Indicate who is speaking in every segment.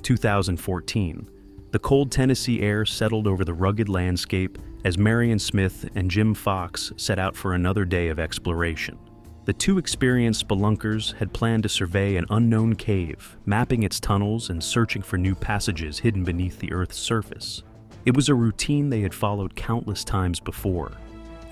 Speaker 1: 2014, the cold Tennessee air settled over the rugged landscape as Marion Smith and Jim Fox set out for another day of exploration. The two experienced spelunkers had planned to survey an unknown cave, mapping its tunnels and searching for new passages hidden beneath the Earth's surface. It was a routine they had followed countless times before.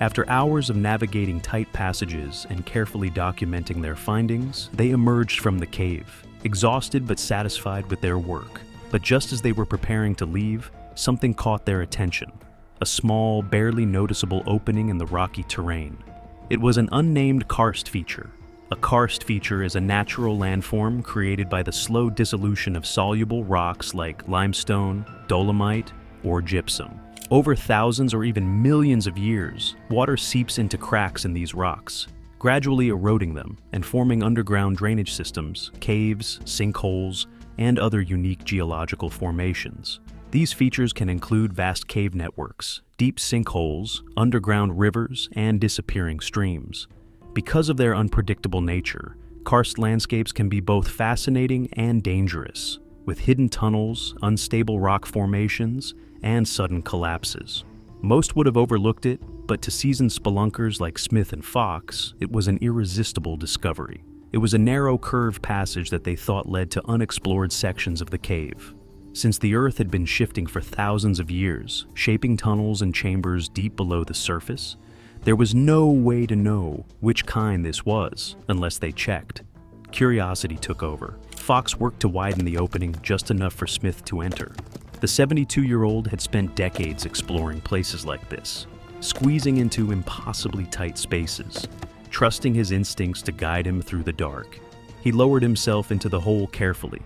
Speaker 1: After hours of navigating tight passages and carefully documenting their findings, they emerged from the cave, exhausted but satisfied with their work. But just as they were preparing to leave, something caught their attention. A small, barely noticeable opening in the rocky terrain. It was an unnamed karst feature. A karst feature is a natural landform created by the slow dissolution of soluble rocks like limestone, dolomite, or gypsum. Over thousands or even millions of years, water seeps into cracks in these rocks, gradually eroding them and forming underground drainage systems, caves, sinkholes, and other unique geological formations. These features can include vast cave networks, deep sinkholes, underground rivers, and disappearing streams. Because of their unpredictable nature, karst landscapes can be both fascinating and dangerous, with hidden tunnels, unstable rock formations, and sudden collapses. Most would have overlooked it, but to seasoned spelunkers like Smith and Fox, it was an irresistible discovery. It was a narrow curved passage that they thought led to unexplored sections of the cave. Since the Earth had been shifting for thousands of years, shaping tunnels and chambers deep below the surface, there was no way to know which kind this was unless they checked. Curiosity took over. Fox worked to widen the opening just enough for Smith to enter. The 72-year-old had spent decades exploring places like this, squeezing into impossibly tight spaces, trusting his instincts to guide him through the dark. He lowered himself into the hole carefully,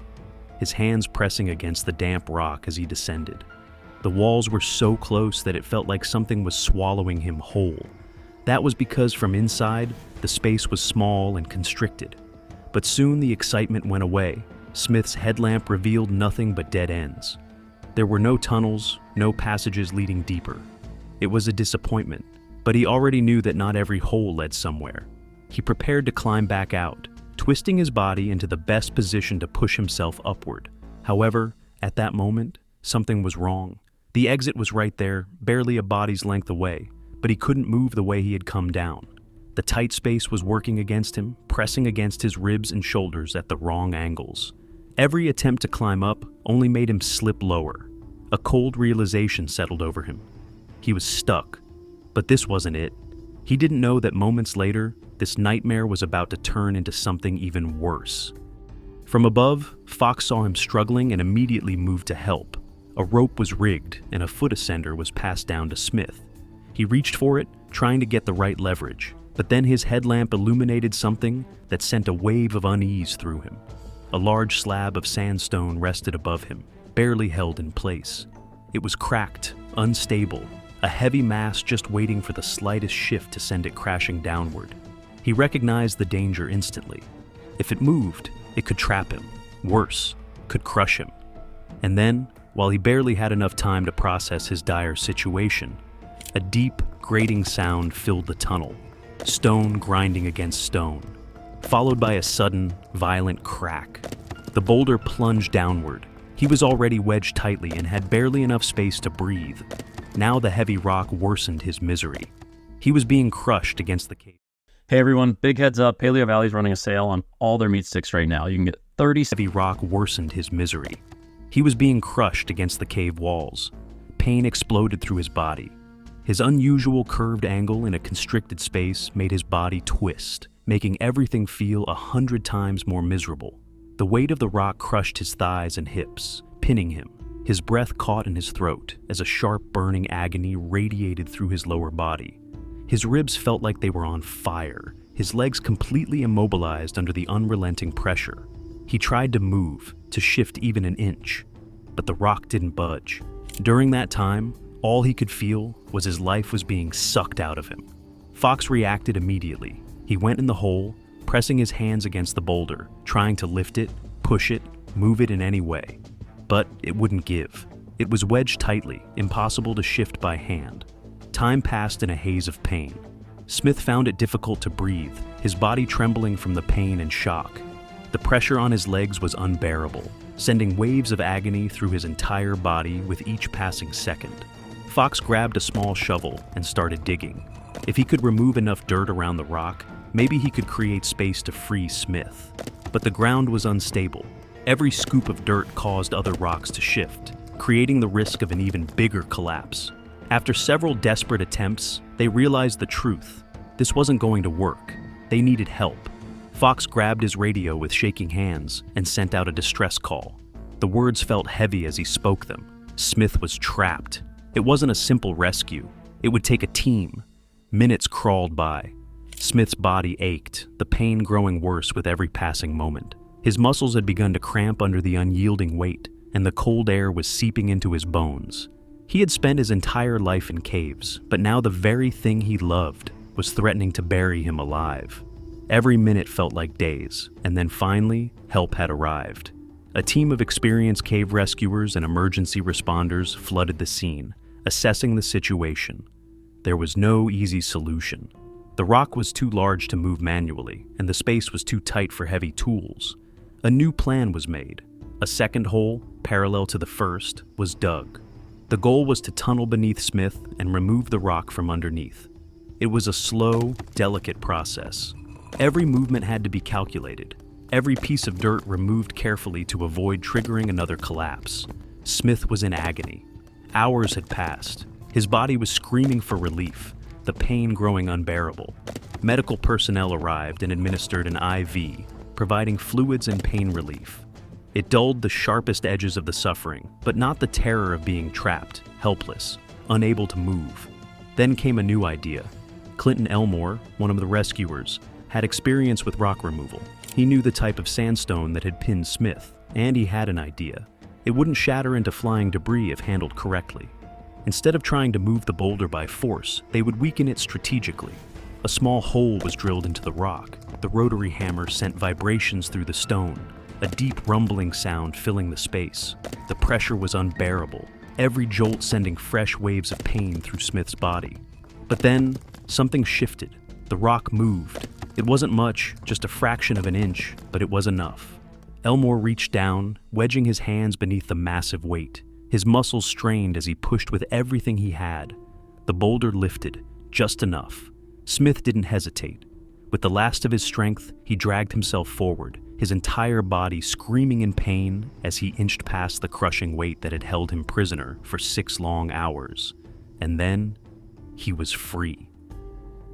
Speaker 1: his hands pressing against the damp rock as he descended. The walls were so close that it felt like something was swallowing him whole. That was because from inside, the space was small and constricted. But soon the excitement went away. Smith's headlamp revealed nothing but dead ends. There were no tunnels, no passages leading deeper. It was a disappointment, but he already knew that not every hole led somewhere. He prepared to climb back out, twisting his body into the best position to push himself upward. However, at that moment, something was wrong. The exit was right there, barely a body's length away, but he couldn't move the way he had come down. The tight space was working against him, pressing against his ribs and shoulders at the wrong angles. Every attempt to climb up only made him slip lower. A cold realization settled over him. He was stuck, but this wasn't it. He didn't know that moments later, this nightmare was about to turn into something even worse. From above, Fox saw him struggling and immediately moved to help. A rope was rigged and a foot ascender was passed down to Smith. He reached for it, trying to get the right leverage, but then his headlamp illuminated something that sent a wave of unease through him. A large slab of sandstone rested above him, barely held in place. It was cracked, unstable, a heavy mass just waiting for the slightest shift to send it crashing downward. He recognized the danger instantly. If it moved, it could trap him. Worse, could crush him. And then, while he barely had enough time to process his dire situation, a deep, grating sound filled the tunnel, stone grinding against stone, followed by a sudden, violent crack. The boulder plunged downward. He was already wedged tightly and had barely enough space to breathe. Now the heavy rock worsened his misery. He was being crushed against the cave.
Speaker 2: Hey everyone, big heads up, Paleo Valley's running a sale on all their meat sticks right now. You can get 30...
Speaker 1: Heavy rock worsened his misery. He was being crushed against the cave walls. Pain exploded through his body. His unusual curved angle in a constricted space made his body twist, making everything feel 100 times more miserable. The weight of the rock crushed his thighs and hips, pinning him. His breath caught in his throat as a sharp burning agony radiated through his lower body. His ribs felt like they were on fire, his legs completely immobilized under the unrelenting pressure. He tried to move, to shift even an inch, but the rock didn't budge. During that time, all he could feel was his life was being sucked out of him. Fox reacted immediately. He went in the hole, pressing his hands against the boulder, trying to lift it, push it, move it in any way. But it wouldn't give. It was wedged tightly, impossible to shift by hand. Time passed in a haze of pain. Smith found it difficult to breathe, his body trembling from the pain and shock. The pressure on his legs was unbearable, sending waves of agony through his entire body with each passing second. Fox grabbed a small shovel and started digging. If he could remove enough dirt around the rock, maybe he could create space to free Smith. But the ground was unstable. Every scoop of dirt caused other rocks to shift, creating the risk of an even bigger collapse. After several desperate attempts, they realized the truth. This wasn't going to work. They needed help. Fox grabbed his radio with shaking hands and sent out a distress call. The words felt heavy as he spoke them. Smith was trapped. It wasn't a simple rescue. It would take a team. Minutes crawled by. Smith's body ached, the pain growing worse with every passing moment. His muscles had begun to cramp under the unyielding weight, and the cold air was seeping into his bones. He had spent his entire life in caves, but now the very thing he loved was threatening to bury him alive. Every minute felt like days, and then finally, help had arrived. A team of experienced cave rescuers and emergency responders flooded the scene, assessing the situation. There was no easy solution. The rock was too large to move manually, and the space was too tight for heavy tools. A new plan was made. A second hole, parallel to the first, was dug. The goal was to tunnel beneath Smith and remove the rock from underneath. It was a slow, delicate process. Every movement had to be calculated. Every piece of dirt removed carefully to avoid triggering another collapse. Smith was in agony. Hours had passed. His body was screaming for relief, the pain growing unbearable. Medical personnel arrived and administered an IV, providing fluids and pain relief. It dulled the sharpest edges of the suffering, but not the terror of being trapped, helpless, unable to move. Then came a new idea. Clinton Elmore, one of the rescuers, had experience with rock removal. He knew the type of sandstone that had pinned Smith, and he had an idea. It wouldn't shatter into flying debris if handled correctly. Instead of trying to move the boulder by force, they would weaken it strategically. A small hole was drilled into the rock. The rotary hammer sent vibrations through the stone, a deep rumbling sound filling the space. The pressure was unbearable, every jolt sending fresh waves of pain through Smith's body. But then, something shifted. The rock moved. It wasn't much, just a fraction of an inch, but it was enough. Elmore reached down, wedging his hands beneath the massive weight. His muscles strained as he pushed with everything he had. The boulder lifted, just enough. Smith didn't hesitate. With the last of his strength, he dragged himself forward, his entire body screaming in pain as he inched past the crushing weight that had held him prisoner for 6 long hours. And then, he was free.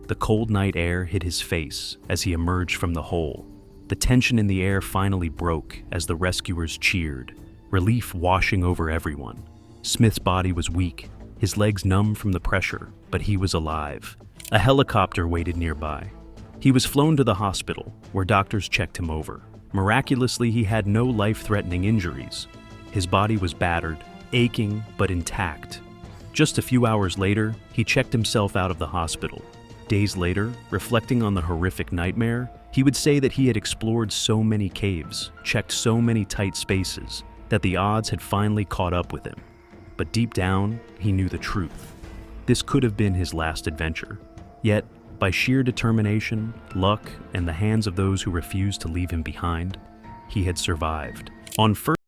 Speaker 1: The cold night air hit his face as he emerged from the hole. The tension in the air finally broke as the rescuers cheered, relief washing over everyone. Smith's body was weak, his legs numb from the pressure, but he was alive. A helicopter waited nearby. He was flown to the hospital, where doctors checked him over. Miraculously, he had no life-threatening injuries. His body was battered, aching, but intact. Just a few hours later, he checked himself out of the hospital. Days later, reflecting on the horrific nightmare, he would say that he had explored so many caves, checked so many tight spaces, that the odds had finally caught up with him. But deep down, he knew the truth. This could have been his last adventure. Yet, by sheer determination, luck, and the hands of those who refused to leave him behind, he had survived. On first